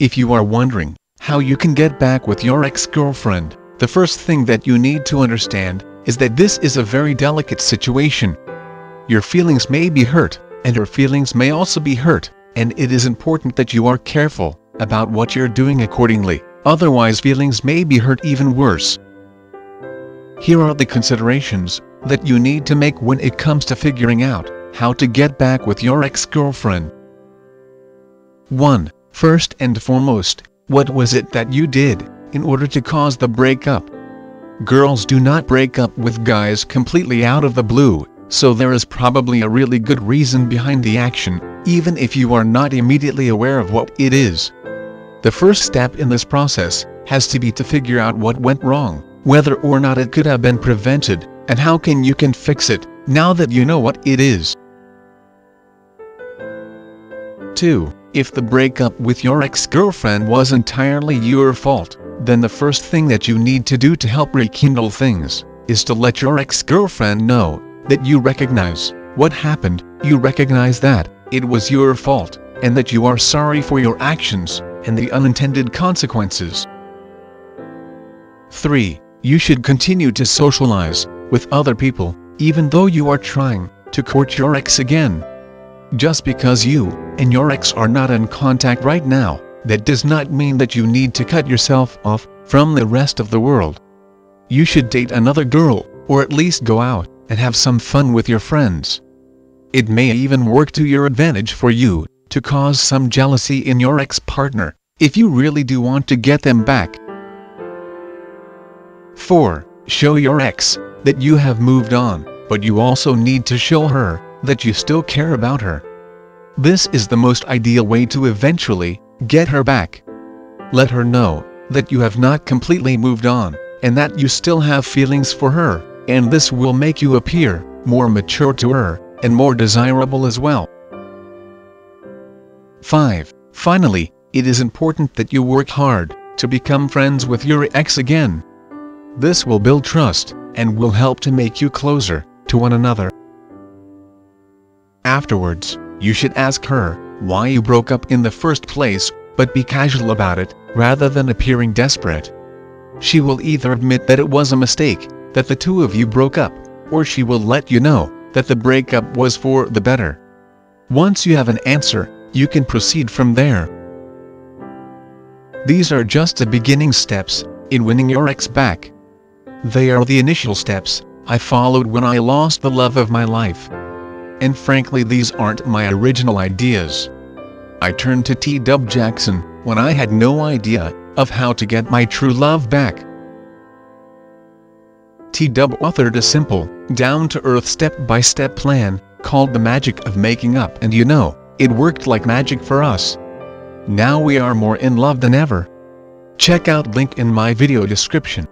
If you are wondering how you can get back with your ex-girlfriend, the first thing that you need to understand is that this is a very delicate situation. Your feelings may be hurt, and her feelings may also be hurt, and it is important that you are careful about what you're doing accordingly, otherwise feelings may be hurt even worse. Here are the considerations that you need to make when it comes to figuring out how to get back with your ex-girlfriend. 1. First and foremost, what was it that you did in order to cause the breakup? Girls do not break up with guys completely out of the blue, so there is probably a really good reason behind the action, even if you are not immediately aware of what it is. The first step in this process has to be to figure out what went wrong, whether or not it could have been prevented, and how you can fix it, now that you know what it is. 2. If the breakup with your ex-girlfriend was entirely your fault, then the first thing that you need to do to help rekindle things is to let your ex-girlfriend know that you recognize what happened, you recognize that it was your fault, and that you are sorry for your actions and the unintended consequences. 3. You should continue to socialize with other people, even though you are trying to court your ex again. Just because you and your ex are not in contact right now, that does not mean that you need to cut yourself off from the rest of the world. You should date another girl, or at least go out and have some fun with your friends. It may even work to your advantage for you to cause some jealousy in your ex-partner, if you really do want to get them back. 4. Show your ex that you have moved on, but you also need to show her that you still care about her. This is the most ideal way to eventually get her back. Let her know that you have not completely moved on, and that you still have feelings for her, and this will make you appear more mature to her, and more desirable as well. 5. Finally, it is important that you work hard to become friends with your ex again. This will build trust, and will help to make you closer to one another. Afterwards, you should ask her why you broke up in the first place, but be casual about it, rather than appearing desperate. She will either admit that it was a mistake, that the two of you broke up, or she will let you know that the breakup was for the better. Once you have an answer, you can proceed from there. These are just the beginning steps in winning your ex back. They are the initial steps I followed when I lost the love of my life. And frankly, these aren't my original ideas. I turned to T.W. Jackson when I had no idea of how to get my true love back. T.W. authored a simple, down-to-earth step-by-step plan called The Magic of Making Up, and you know, it worked like magic for us. Now we are more in love than ever. Check out link in my video description.